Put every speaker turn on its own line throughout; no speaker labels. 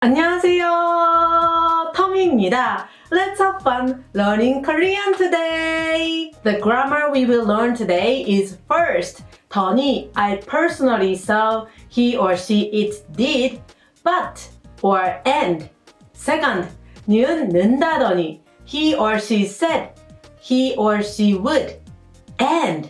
안녕하세요. 터미입니다. Let's have fun learning Korean today. The grammar we will learn today is first, 더니, I personally saw he or she it did, but or and. Second, 는 는다더니, he or she said he or she would, and.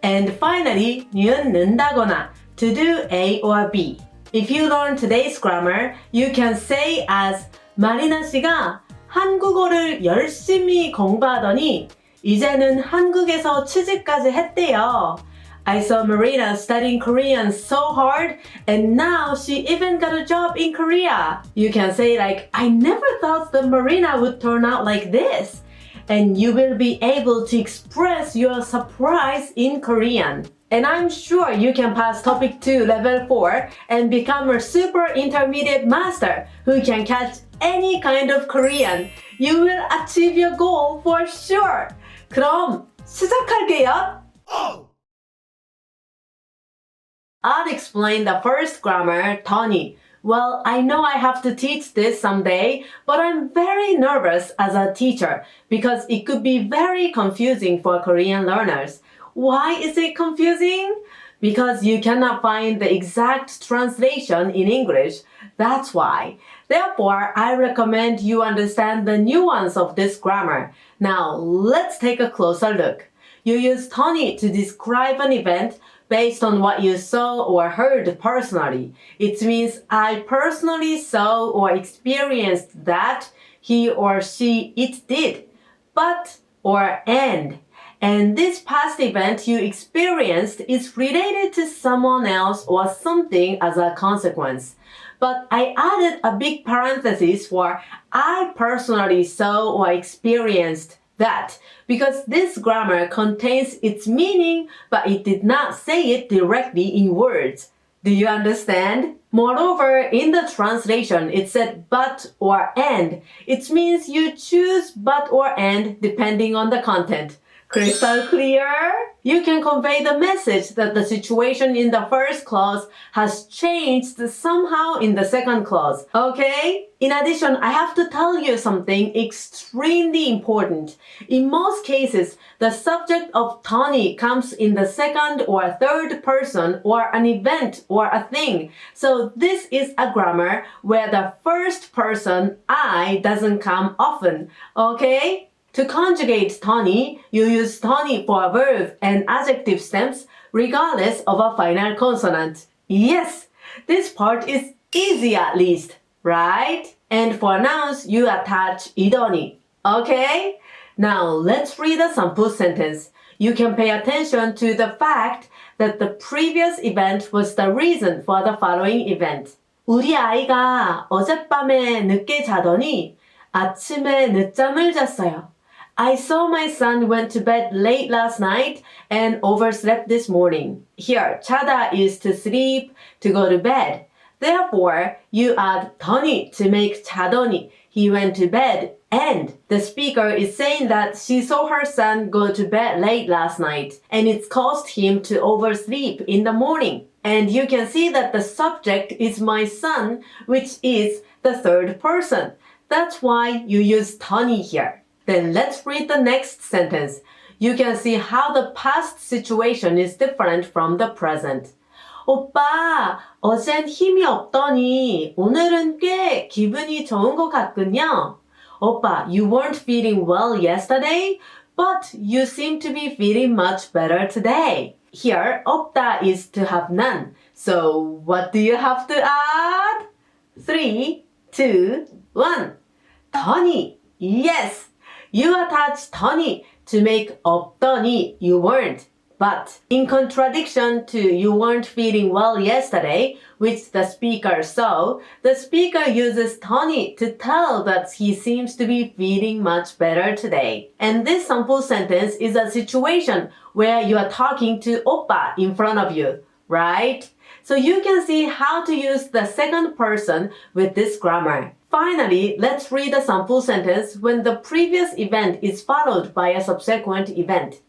And finally, 는 는다거나, to do A or B. If you learn today's grammar, you can say as 마리나 씨가 한국어를 열심히 공부하더니 이제는 한국에서 취직까지 했대요. I saw Marina studying Korean so hard and now she even got a job in Korea. You can say like, I never thought that Marina would turn out like this. And you will be able to express your surprise in Korean. And I'm sure you can pass topic 2 level 4 and become a super intermediate master who can catch any kind of Korean. You will achieve your goal for sure. 그럼 시작할게요. I'll explain the first grammar, 더니. Well, I know I have to teach this someday, but I'm very nervous as a teacher because it could be very confusing for Korean learners. Why is it confusing? Because you cannot find the exact translation in English. That's why. Therefore, I recommend you understand the nuance of this grammar. Now, let's take a closer look. You use 더니 to describe an event based on what you saw or heard personally. It means I personally saw or experienced that he or she it did, but or and. And this past event you experienced is related to someone else or something as a consequence. But I added a big parenthesis for I personally saw or experienced that because this grammar contains its meaning, but it did not say it directly in words. Do you understand? Moreover, in the translation, it said but or and. It means you choose but or and depending on the content. Crystal clear? You can convey the message that the situation in the first clause has changed somehow in the second clause. Okay? In addition, I have to tell you something extremely important. In most cases, the subject of 더니 comes in the second or third person or an event or a thing. So this is a grammar where the first person I doesn't come often. Okay? To conjugate 더니, you use 더니 for a verb and adjective stems regardless of a final consonant. Yes, this part is easy at least, right? And for nouns, you attach 이더니. Okay? Now let's read a sample sentence. You can pay attention to the fact that the previous event was the reason for the following event. 우리 아이가 어젯밤에 늦게 자더니 아침에 늦잠을 잤어요. I saw my son went to bed late last night and overslept this morning. Here, 자다 is to sleep, to go to bed. Therefore, you add 더니 to make 자더니. He went to bed and the speaker is saying that she saw her son go to bed late last night and it's caused him to oversleep in the morning. And you can see that the subject is my son, which is the third person. That's why you use 더니 here. Then let's read the next sentence. You can see how the past situation is different from the present. 오빠, 어젠 힘이 없더니 오늘은 꽤 기분이 좋은 것 같군요. 오빠, you weren't feeling well yesterday, but you seem to be feeling much better today. Here, 없다 is to have none. So what do you have to add? 3, 2, 1. 더니. Yes. You attach 더니 to make 없더니 you weren't. But in contradiction to you weren't feeling well yesterday, which the speaker saw, the speaker uses 더니 to tell that he seems to be feeling much better today. And this sample sentence is a situation where you are talking to 오빠 in front of you, right? So you can see how to use the second person with this grammar. Finally, let's read a sample sentence when the previous event is followed by a subsequent event.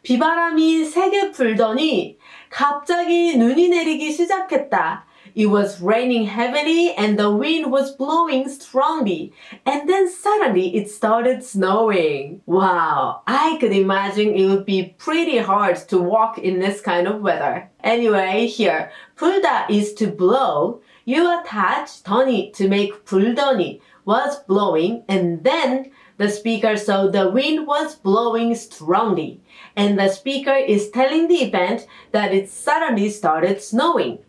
비바람이 세게 불더니 갑자기 눈이 내리기 시작했다. It was raining heavily and the wind was blowing strongly. And then suddenly it started snowing. Wow, I could imagine it would be pretty hard to walk in this kind of weather. Anyway, here, 불다 is to blow. You attach 더니 to make 불더니, was blowing, and then the speaker saw the wind was blowing strongly. And the speaker is telling the event that it suddenly started snowing.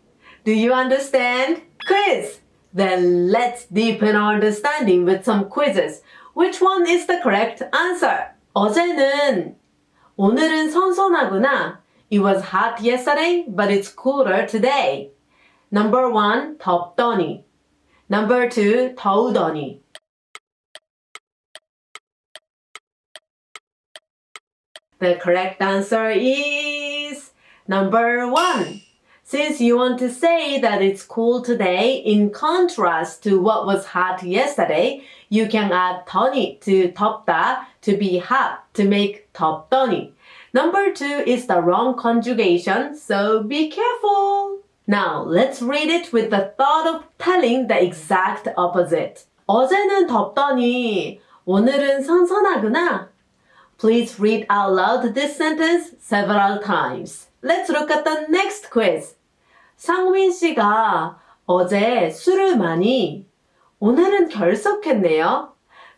Do you understand? Quiz! Then let's deepen our understanding with some quizzes. Which one is the correct answer? 어제는, 오늘은 선선하구나. It was hot yesterday, but it's cooler today. Number 1, 덥더니. Number 2, 더우더니. The correct answer is number 1. Since you want to say that it's cool today in contrast to what was hot yesterday, you can add 더니 to 덥다 to be hot to make 덥더니. Number 2 is the wrong conjugation, so be careful. Now, let's read it with the thought of telling the exact opposite. 어제는 덥더니 오늘은 선선하구나. Please read out loud this sentence several times. Let's look at the next quiz. 상민 씨가 어제 술을 많이, 오늘은 결석했네요.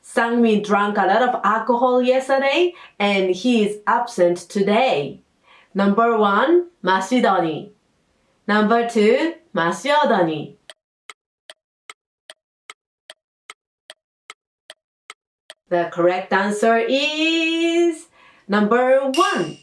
Sangmin drank a lot of alcohol yesterday and he is absent today. Number 1, 마시더니. Number 2, 마시어더니. The correct answer is number 1.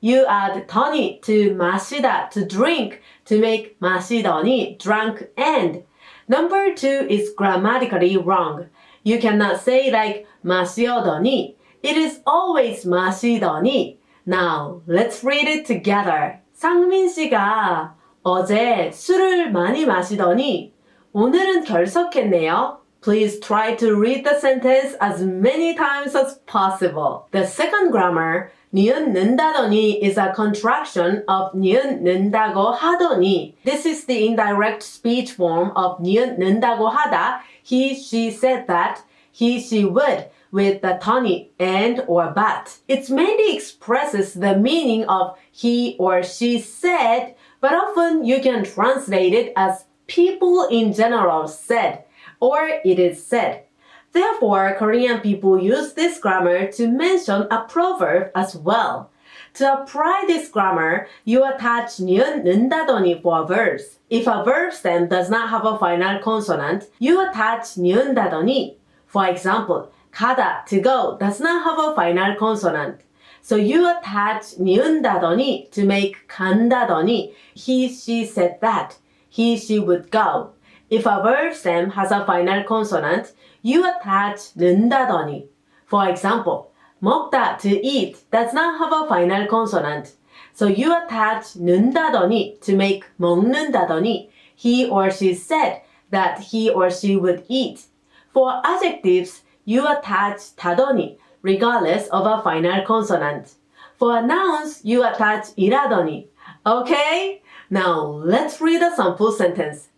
You add 더니 to 마시다, to drink, to make 마시더니, drank and. Number 2 is grammatically wrong. You cannot say like 마시어더니. It is always 마시더니. Now, let's read it together. 상민 씨가 어제 술을 많이 마시더니 오늘은 결석했네요. Please try to read the sentence as many times as possible. The second grammar, 니은 는다더니, is a contraction of 니은 는다고 하더니. This is the indirect speech form of 니은 는다고 하다. He, she said that. He, she would with the 더니 and or but. It mainly expresses the meaning of he or she said, but often you can translate it as people in general said, or it is said. Therefore, Korean people use this grammar to mention a proverb as well. To apply this grammar, you attach 니은 는다더니 for verbs. If a verb stem does not have a final consonant, you attach 니은다더니. For example, 가다, to go, does not have a final consonant. So you attach 니은다더니 to make 간다더니. He, she said that. He, she would go. If a verb stem has a final consonant, you attach 는다더니. For example, 먹다, to eat, does not have a final consonant. So you attach 는다더니 to make 먹는다더니. He or she said that he or she would eat. For adjectives, you attach 다더니, regardless of a final consonant. For nouns, you attach 이라더니. Okay? Now, let's read a sample sentence.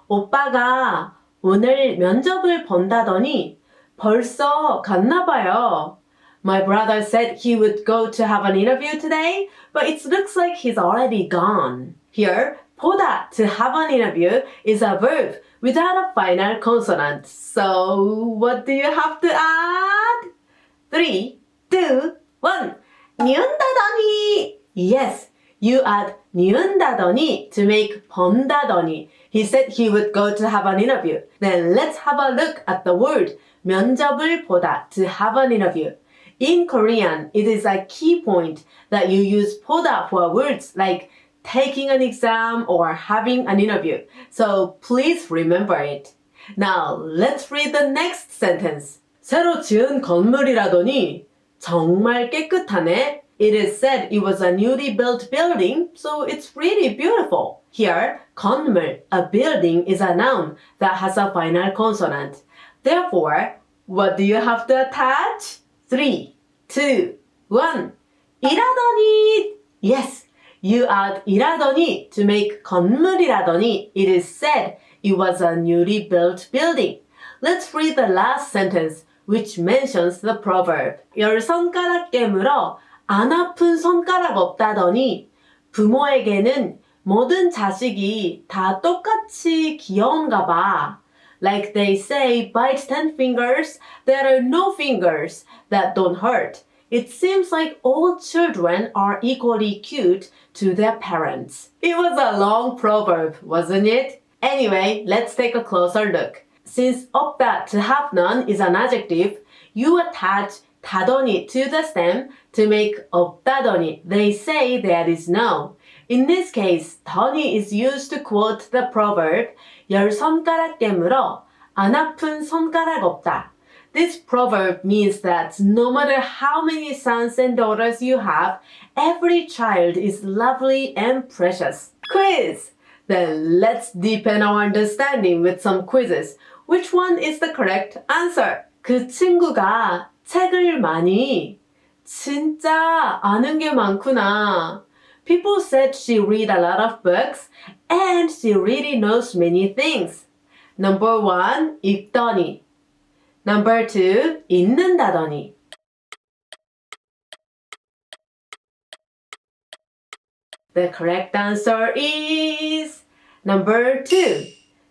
오빠가 오늘 면접을 본다더니 벌써 갔나 봐요. My brother said he would go to have an interview today, but it looks like he's already gone. Here, 보다, to have an interview, is a verb without a final consonant. So, what do you have to add? 3, 2, 1. 니은다더니. Yes, you add 니은다더니 to make 본다더니. He said he would go to have an interview. Then let's have a look at the word 면접을 보다, to have an interview. In Korean, it is a key point that you use 보다 for words like taking an exam or having an interview. So please remember it. Now, let's read the next sentence. 새로 지은 건물이라더니 정말 깨끗하네. It is said it was a newly built building, so it's really beautiful. Here, 건물, a building, is a noun that has a final consonant. Therefore, what do you have to attach? 3, 2, 1. 이라더니. Yes, You add 이라더니 to make 건물이라더니. It is said it was a newly built building. Let's read the last sentence, which mentions the proverb. 열 손가락 깨물어 안 아픈 손가락 없다더니 부모에게는 모든 자식이 다 똑같이 귀여운가 봐. Like they say, bite 10 fingers, there are no fingers that don't hurt. It seems like all children are equally cute to their parents. It was a long proverb, wasn't it? Anyway, let's take a closer look. Since 없다 to have none is an adjective, you attach 다더니 to the stem to make 없다더니. They say there is no. In this case, 더니 is used to quote the proverb 열 손가락 깨물어 안 아픈 손가락 없다. This proverb means that no matter how many sons and daughters you have, every child is lovely and precious. Quiz! Then let's deepen our understanding with some quizzes. Which one is the correct answer? 그 친구가 책을 많이 진짜 아는 게 많구나. People said she read a lot of books and she really knows many things. Number 1, 읽더니. Number 2, 읽는다더니. The correct answer is number 2.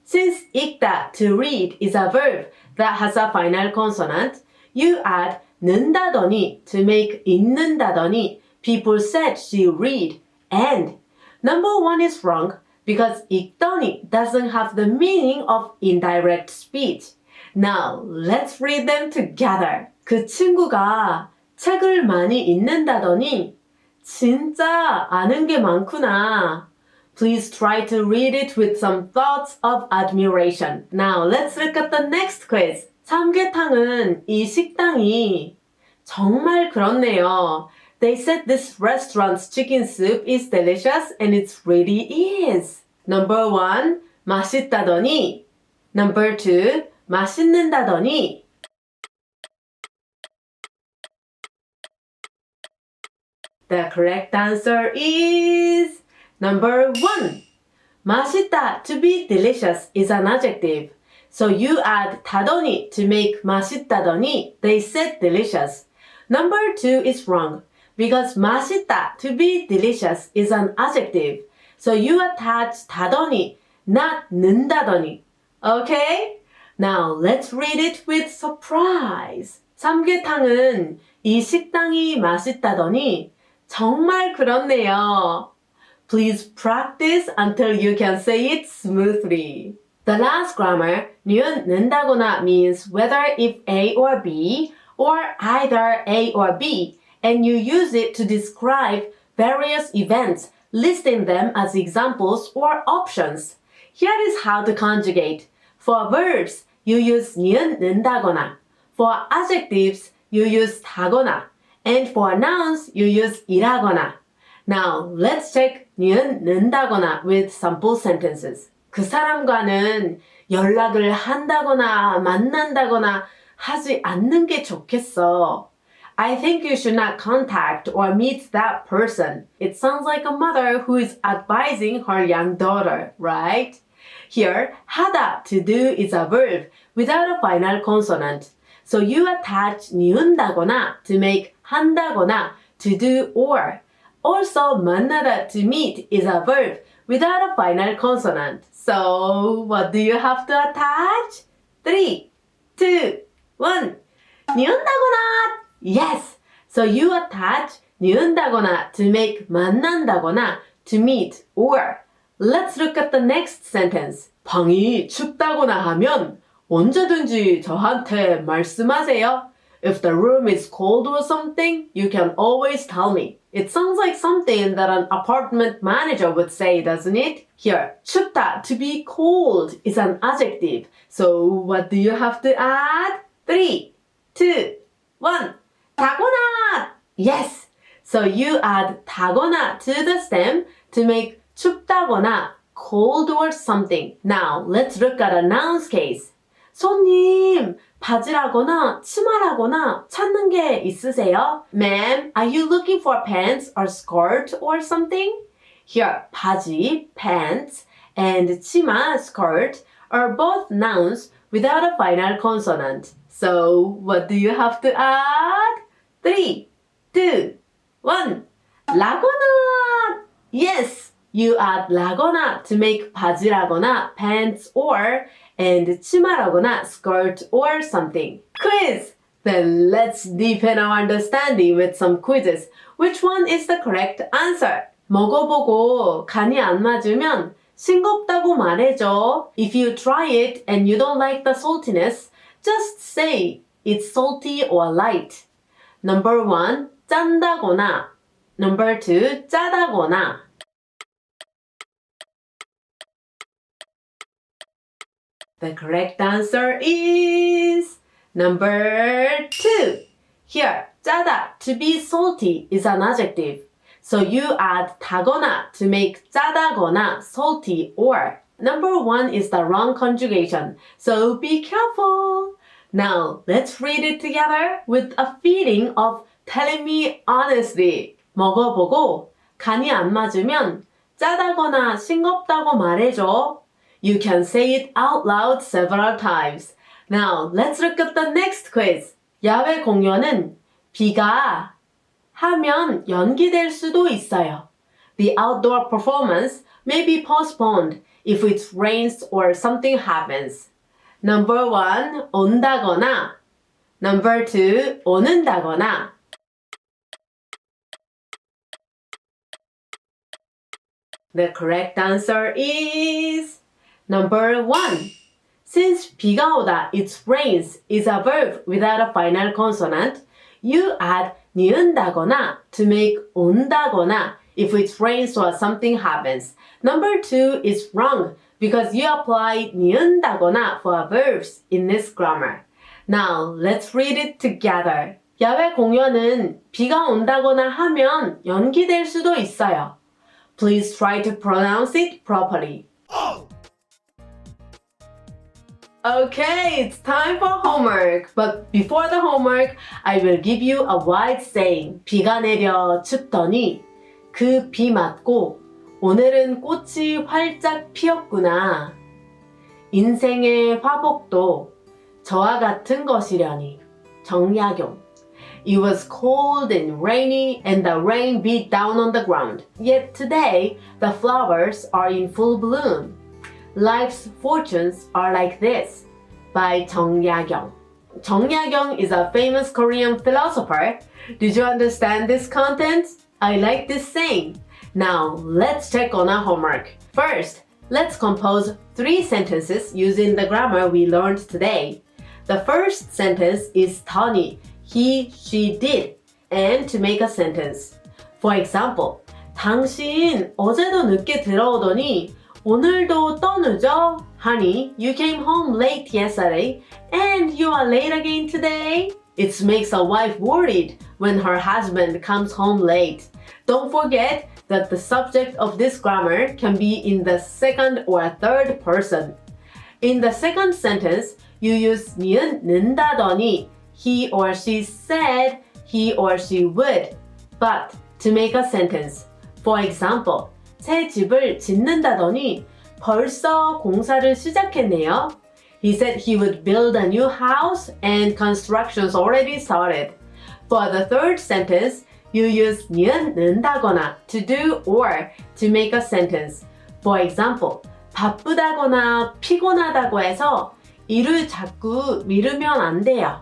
Since 읽다, to read, is a verb that has a final consonant, you add 는다더니 to make 읽는다더니. People said she read and. Number 1 is wrong because 읽더니 doesn't have the meaning of indirect speech. Now, let's read them together. 그 친구가 책을 많이 읽는다더니 진짜 아는 게 많구나. Please try to read it with some thoughts of admiration. Now, let's look at the next quiz. 삼계탕은 이 식당이 정말 그렇네요. They said this restaurant's chicken soup is delicious and it really is. Number 1, 맛있다더니. Number 2, 맛있는다더니. The correct answer is number 1. 맛있다, to be delicious, is an adjective. So you add 다더니 to make 맛있다더니. They said delicious. Number 2 is wrong because 맛있다, to be delicious, is an adjective. So you attach 다더니, not 는다더니. Okay? Now let's read it with surprise. 삼계탕은 이 식당이 맛있다더니 정말 그렇네요. Please practice until you can say it smoothly. The last grammar, 니은 는다거나, means whether if A or B, or either A or B, and you use it to describe various events, listing them as examples or options. Here is how to conjugate. For verbs, you use 니은 는다거나. For adjectives, you use 다거나. And for nouns, you use 이라거나. Now, let's check 니은 는다거나 with sample sentences. 그 사람과는 연락을 한다거나 만난다거나 하지 않는 게 좋겠어. I think you should not contact or meet that person. It sounds like a mother who is advising her young daughter, right? Here, 하다, to do, is a verb without a final consonant. So you attach 니은다거나 to make 한다거나, to do, or. Also, 만나다, to meet, is a verb without a final consonant. So, what do you have to attach? 3, 2, 1. 니은다거나! Yes! So you attach 니은다거나 to make 만난다거나, to meet, or. Let's look at the next sentence. 방이 춥다거나 하면 언제든지 저한테 말씀하세요. If the room is cold or something, you can always tell me. It sounds like something that an apartment manager would say, doesn't it? Here, 춥다, to be cold, is an adjective. So what do you have to add? 3, 2, 1. 타거나! Yes! So you add 타거나 to the stem to make 춥다거나, cold or something. Now, let's look at a noun case. 손님, 바지라거나 치마라거나 찾는 게 있으세요? Ma'am, are you looking for pants or skirt or something? Here, 바지, pants, and 치마, skirt, are both nouns without a final consonant. So, what do you have to add? 3, 2, 1. 라거나! Yes, you add 라거나 to make 바지라거나, pants or, and 치마라거나, skirt or something. Quiz! Then let's deepen our understanding with some quizzes. Which one is the correct answer? 먹어보고 간이 안 맞으면 싱겁다고 말해줘. If you try it and you don't like the saltiness, just say it's salty or light. Number 1, 짠다거나. Number 2, 짜다거나. The correct answer is number 2. Here, 짜다, to be salty, is an adjective. So you add 다거나 to make 짜다거나, salty or. Number 1 is the wrong conjugation, so be careful. Now, let's read it together with a feeling of telling me honestly. 먹어보고 간이 안 맞으면 짜다거나 싱겁다고 말해줘. You can say it out loud several times. Now, let's look at the next quiz. 야외 공연은 비가 하면 연기될 수도 있어요. The outdoor performance may be postponed if it rains or something happens. Number 1, 온다거나. Number 2, 오는다거나. The correct answer is number 1. Since 비가 오다, it rains, is a verb without a final consonant, you add 니은다거나 to make 온다거나 if it rains or something happens. Number 2 is wrong because you apply 니은다거나 for verbs in this grammar. Now, let's read it together. 야외 공연은 비가 온다거나 하면 연기될 수도 있어요. Please try to pronounce it properly. Okay, it's time for homework. But before the homework, I will give you a wide saying. 비가 내려 춥더니 그 비 맞고 오늘은 꽃이 활짝 피었구나. 인생의 화복도 저와 같은 것이려니. 정약용. It was cold and rainy and the rain beat down on the ground. Yet today, the flowers are in full bloom. Life's fortunes are like this by 정약용. 정약용 is a famous Korean philosopher. Did you understand this content? I like this saying. Now, let's check on our homework. First, let's compose 3 sentences using the grammar we learned today. The first sentence is Tony. He, she did. And to make a sentence. For example, 당신 어제도 늦게 들어오더니 오늘도 또 늦어? Honey, you came home late yesterday and you are late again today? It makes a wife worried when her husband comes home late. Don't forget that the subject of this grammar can be in the second or third person. In the second sentence, you use 니은 는다더니. He or she said he or she would. But to make a sentence, for example, 새 집을 짓는다더니 벌써 공사를 시작했네요. He said he would build a new house and construction's already started. For the third sentence, you use 니은 는다거나 to do or to make a sentence. For example, 바쁘다거나 피곤하다고 해서 일을 자꾸 미루면 안 돼요.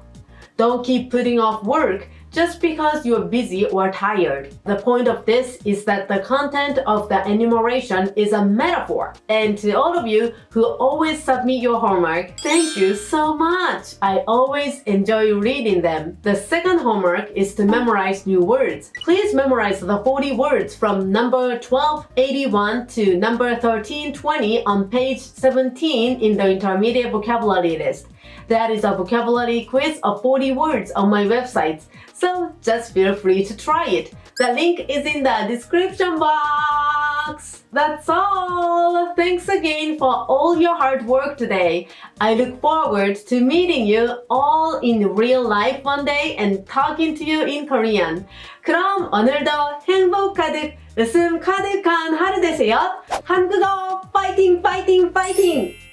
Don't keep putting off work just because you're busy or tired. The point of this is that the content of the enumeration is a metaphor. And to all of you who always submit your homework, thank you so much. I always enjoy reading them. The second homework is to memorize new words. Please memorize the 40 words from number 1281 to number 1320 on page 17 in the intermediate vocabulary list. That is a vocabulary quiz of 40 words on my website. So just feel free to try it. The link is in the description box. box. That's all. Thanks again for all your hard work today. I look forward to meeting you all in real life one day and talking to you in Korean. 그럼 오늘도 행복 가득, 웃음 가득한 하루 되세요. 한국어 파이팅 파이팅 파이팅!